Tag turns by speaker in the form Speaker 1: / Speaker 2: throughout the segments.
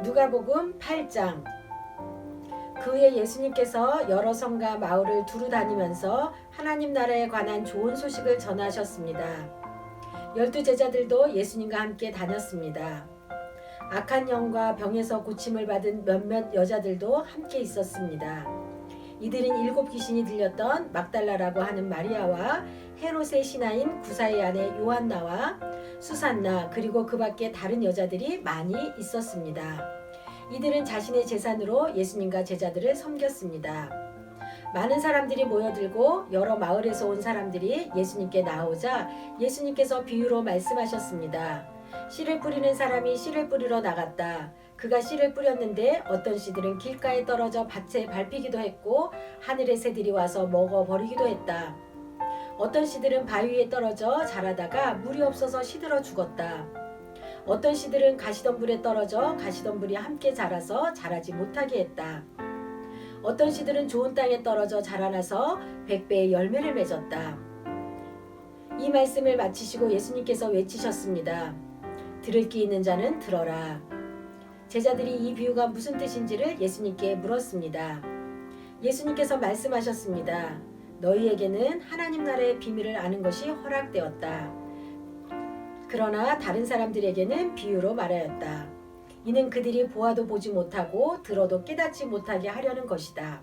Speaker 1: 누가복음 8장. 그 후에 예수님께서 여러 성과 마을을 두루 다니면서 하나님 나라에 관한 좋은 소식을 전하셨습니다. 12 제자들도 예수님과 함께 다녔습니다. 악한 영과 병에서 고침을 받은 몇몇 여자들도 함께 있었습니다. 이들은 7 귀신이 들렸던 막달라라고 하는 마리아와 헤롯의 신하인 구사의 아내 요한나와 수산나, 그리고 그 밖에 다른 여자들이 많이 있었습니다. 이들은 자신의 재산으로 예수님과 제자들을 섬겼습니다. 많은 사람들이 모여들고 여러 마을에서 온 사람들이 예수님께 나오자 예수님께서 비유로 말씀하셨습니다. 씨를 뿌리는 사람이 씨를 뿌리러 나갔다. 그가 씨를 뿌렸는데 어떤 씨들은 길가에 떨어져 밭에 밟히기도 했고 하늘의 새들이 와서 먹어버리기도 했다. 어떤 씨들은 바위 위에 떨어져 자라다가 물이 없어서 시들어 죽었다. 어떤 씨들은 가시덤불에 떨어져 가시덤불이 함께 자라서 자라지 못하게 했다. 어떤 씨들은 좋은 땅에 떨어져 자라나서 100배의 열매를 맺었다. 이 말씀을 마치시고 예수님께서 외치셨습니다. 들을 귀 있는 자는 들어라. 제자들이 이 비유가 무슨 뜻인지를 예수님께 물었습니다. 예수님께서 말씀하셨습니다. 너희에게는 하나님 나라의 비밀을 아는 것이 허락되었다. 그러나 다른 사람들에게는 비유로 말하였다. 이는 그들이 보아도 보지 못하고 들어도 깨닫지 못하게 하려는 것이다.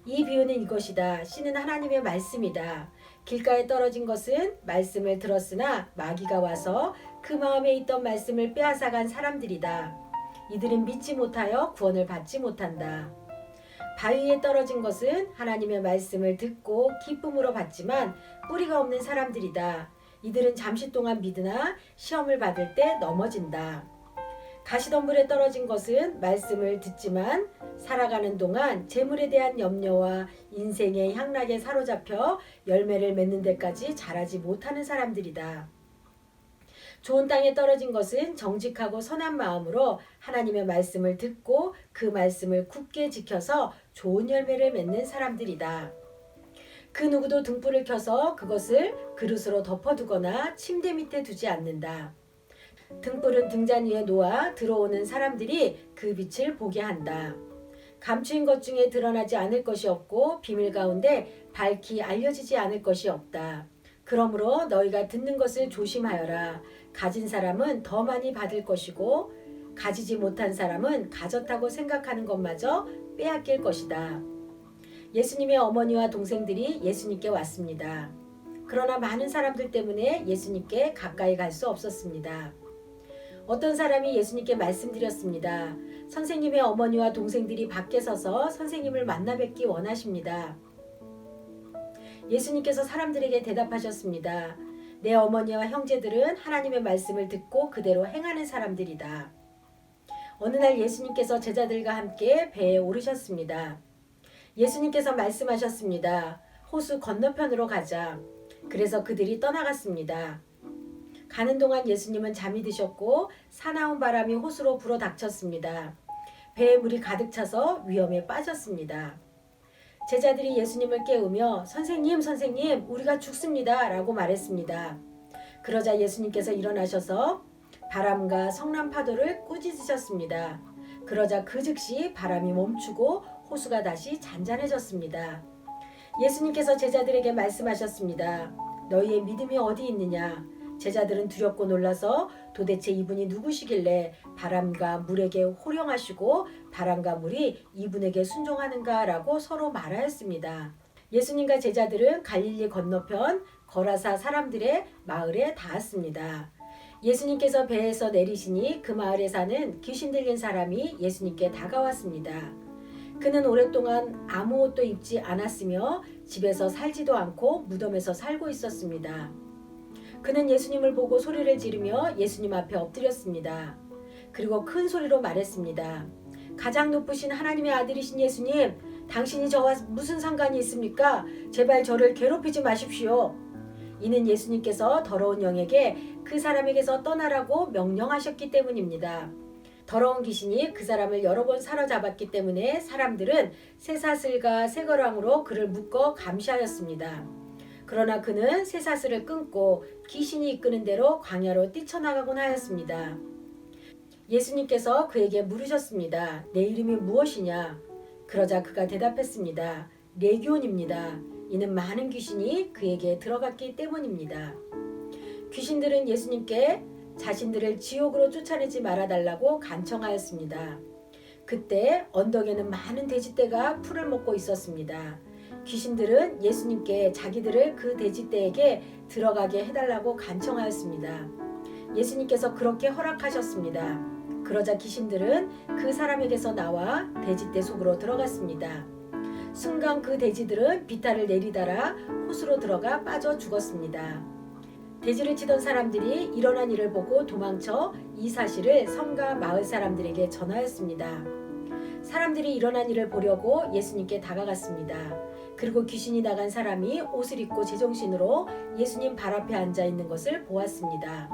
Speaker 1: 이 비유는 이것이다. 씨는 하나님의 말씀이다. 길가에 떨어진 것은 말씀을 들었으나 마귀가 와서 그 마음에 있던 말씀을 빼앗아간 사람들이다. 이들은 믿지 못하여 구원을 받지 못한다. 바위에 떨어진 것은 하나님의 말씀을 듣고 기쁨으로 받지만 뿌리가 없는 사람들이다. 이들은 잠시 동안 믿으나 시험을 받을 때 넘어진다. 가시덤불에 떨어진 것은 말씀을 듣지만 살아가는 동안 재물에 대한 염려와 인생의 향락에 사로잡혀 열매를 맺는 데까지 자라지 못하는 사람들이다. 좋은 땅에 떨어진 것은 정직하고 선한 마음으로 하나님의 말씀을 듣고 그 말씀을 굳게 지켜서 좋은 열매를 맺는 사람들이다. 그 누구도 등불을 켜서 그것을 그릇으로 덮어두거나 침대 밑에 두지 않는다. 등불은 등잔 위에 놓아 들어오는 사람들이 그 빛을 보게 한다. 감추인 것 중에 드러나지 않을 것이 없고 비밀 가운데 밝히 알려지지 않을 것이 없다. 그러므로 너희가 듣는 것을 조심하여라. 가진 사람은 더 많이 받을 것이고 가지지 못한 사람은 가졌다고 생각하는 것마저 빼앗길 것이다. 예수님의 어머니와 동생들이 예수님께 왔습니다. 그러나 많은 사람들 때문에 예수님께 가까이 갈 수 없었습니다. 어떤 사람이 예수님께 말씀드렸습니다. 선생님의 어머니와 동생들이 밖에 서서 선생님을 만나 뵙기 원하십니다. 예수님께서 사람들에게 대답하셨습니다. 내 어머니와 형제들은 하나님의 말씀을 듣고 그대로 행하는 사람들이다. 어느 날 예수님께서 제자들과 함께 배에 오르셨습니다. 예수님께서 말씀하셨습니다. 호수 건너편으로 가자. 그래서 그들이 떠나갔습니다. 가는 동안 예수님은 잠이 드셨고 사나운 바람이 호수로 불어 닥쳤습니다. 배에 물이 가득 차서 위험에 빠졌습니다. 제자들이 예수님을 깨우며 선생님, 선생님, 우리가 죽습니다 라고 말했습니다. 그러자 예수님께서 일어나셔서 바람과 성난 파도를 꾸짖으셨습니다. 그러자 그 즉시 바람이 멈추고 호수가 다시 잔잔해졌습니다. 예수님께서 제자들에게 말씀하셨습니다. 너희의 믿음이 어디 있느냐? 제자들은 두렵고 놀라서 도대체 이분이 누구시길래 바람과 물에게 호령하시고 바람과 물이 이분에게 순종하는가 라고 서로 말하였습니다. 예수님과 제자들은 갈릴리 건너편 거라사 사람들의 마을에 닿았습니다. 예수님께서 배에서 내리시니 그 마을에 사는 귀신 들린 사람이 예수님께 다가왔습니다. 그는 오랫동안 아무 옷도 입지 않았으며 집에서 살지도 않고 무덤에서 살고 있었습니다. 그는 예수님을 보고 소리를 지르며 예수님 앞에 엎드렸습니다. 그리고 큰 소리로 말했습니다. 가장 높으신 하나님의 아들이신 예수님, 당신이 저와 무슨 상관이 있습니까? 제발 저를 괴롭히지 마십시오. 이는 예수님께서 더러운 영에게 그 사람에게서 떠나라고 명령하셨기 때문입니다. 더러운 귀신이 그 사람을 여러 번 사로잡았기 때문에 사람들은 쇠사슬과 쇠거랑으로 그를 묶어 감시하였습니다. 그러나 그는 쇠사슬을 끊고 귀신이 이끄는 대로 광야로 뛰쳐나가곤 하였습니다. 예수님께서 그에게 물으셨습니다. 내 이름이 무엇이냐? 그러자 그가 대답했습니다. 레기온입니다. 이는 많은 귀신이 그에게 들어갔기 때문입니다. 귀신들은 예수님께 자신들을 지옥으로 쫓아내지 말아달라고 간청하였습니다. 그때 언덕에는 많은 돼지떼가 풀을 먹고 있었습니다. 귀신들은 예수님께 자기들을 그 돼지떼에게 들어가게 해달라고 간청하였습니다. 예수님께서 그렇게 허락하셨습니다. 그러자 귀신들은 그 사람에게서 나와 돼지떼 속으로 들어갔습니다. 순간 그 돼지들은 비탈을 내리달아 호수로 들어가 빠져 죽었습니다. 돼지를 치던 사람들이 일어난 일을 보고 도망쳐 이 사실을 성과 마을 사람들에게 전하였습니다. 사람들이 일어난 일을 보려고 예수님께 다가갔습니다. 그리고 귀신이 나간 사람이 옷을 입고 제정신으로 예수님 발 앞에 앉아 있는 것을 보았습니다.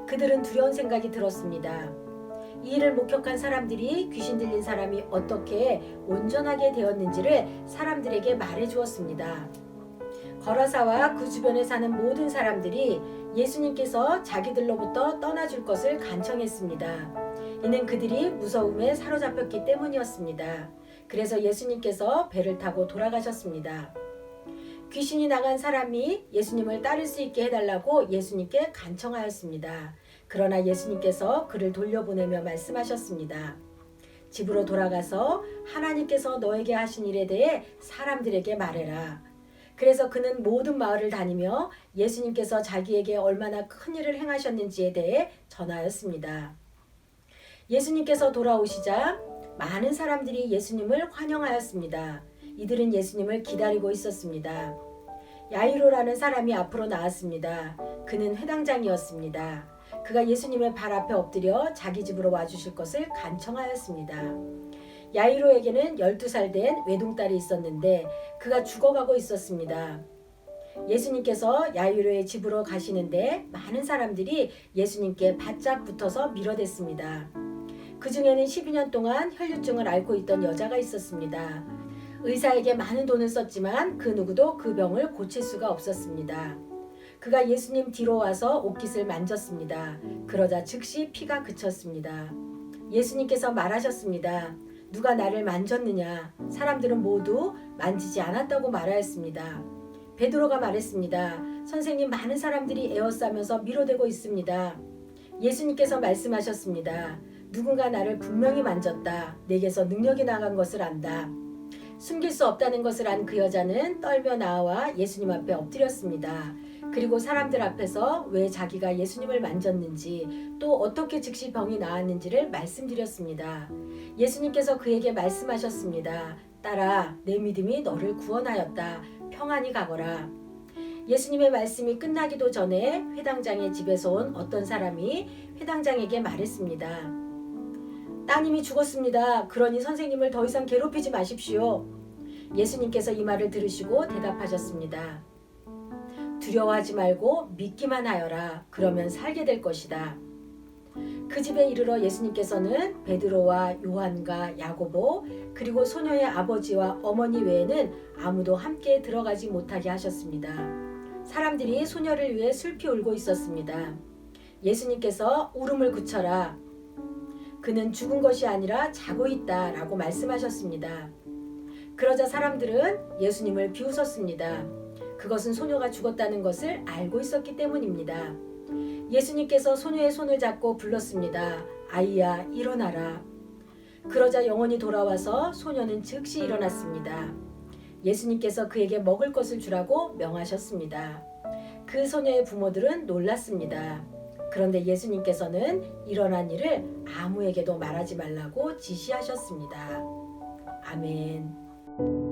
Speaker 1: 그들은 두려운 생각이 들었습니다. 이 일을 목격한 사람들이 귀신 들린 사람이 어떻게 온전하게 되었는지를 사람들에게 말해 주었습니다. 거라사와 그 주변에 사는 모든 사람들이 예수님께서 자기들로부터 떠나줄 것을 간청했습니다. 이는 그들이 무서움에 사로잡혔기 때문이었습니다. 그래서 예수님께서 배를 타고 돌아가셨습니다. 귀신이 나간 사람이 예수님을 따를 수 있게 해달라고 예수님께 간청하였습니다. 그러나 예수님께서 그를 돌려보내며 말씀하셨습니다. 집으로 돌아가서 하나님께서 너에게 하신 일에 대해 사람들에게 말해라. 그래서 그는 모든 마을을 다니며 예수님께서 자기에게 얼마나 큰 일을 행하셨는지에 대해 전하였습니다. 예수님께서 돌아오시자 많은 사람들이 예수님을 환영하였습니다. 이들은 예수님을 기다리고 있었습니다. 야이로라는 사람이 앞으로 나왔습니다. 그는 회당장이었습니다. 그가 예수님의 발 앞에 엎드려 자기 집으로 와주실 것을 간청하였습니다. 야이로에게는 12살 된 외동딸이 있었는데 그가 죽어가고 있었습니다. 예수님께서 야이로의 집으로 가시는데 많은 사람들이 예수님께 바짝 붙어서 밀어댔습니다. 그 중에는 12년 동안 혈류증을 앓고 있던 여자가 있었습니다. 의사에게 많은 돈을 썼지만 그 누구도 그 병을 고칠 수가 없었습니다. 그가 예수님 뒤로 와서 옷깃을 만졌습니다. 그러자 즉시 피가 그쳤습니다. 예수님께서 말하셨습니다. 누가 나를 만졌느냐? 사람들은 모두 만지지 않았다고 말하였습니다. 베드로가 말했습니다. 선생님, 많은 사람들이 에워싸면서 밀어대고 있습니다. 예수님께서 말씀하셨습니다. 누군가 나를 분명히 만졌다. 내게서 능력이 나간 것을 안다. 숨길 수 없다는 것을 안 그 여자는 떨며 나와 예수님 앞에 엎드렸습니다. 그리고 사람들 앞에서 왜 자기가 예수님을 만졌는지 또 어떻게 즉시 병이 나았는지를 말씀드렸습니다. 예수님께서 그에게 말씀하셨습니다. 딸아, 내 믿음이 너를 구원하였다. 평안히 가거라. 예수님의 말씀이 끝나기도 전에 회당장의 집에서 온 어떤 사람이 회당장에게 말했습니다. 따님이 죽었습니다. 그러니 선생님을 더 이상 괴롭히지 마십시오. 예수님께서 이 말을 들으시고 대답하셨습니다. 두려워하지 말고 믿기만 하여라. 그러면 살게 될 것이다. 그 집에 이르러 예수님께서는 베드로와 요한과 야고보 그리고 소녀의 아버지와 어머니 외에는 아무도 함께 들어가지 못하게 하셨습니다. 사람들이 소녀를 위해 슬피 울고 있었습니다. 예수님께서 울음을 그쳐라. 그는 죽은 것이 아니라 자고 있다 라고 말씀하셨습니다. 그러자 사람들은 예수님을 비웃었습니다. 그것은 소녀가 죽었다는 것을 알고 있었기 때문입니다. 예수님께서 소녀의 손을 잡고 불렀습니다. 아이야, 일어나라. 그러자 영혼이 돌아와서 소녀는 즉시 일어났습니다. 예수님께서 그에게 먹을 것을 주라고 명하셨습니다. 그 소녀의 부모들은 놀랐습니다. 그런데 예수님께서는 일어난 일을 아무에게도 말하지 말라고 지시하셨습니다. 아멘.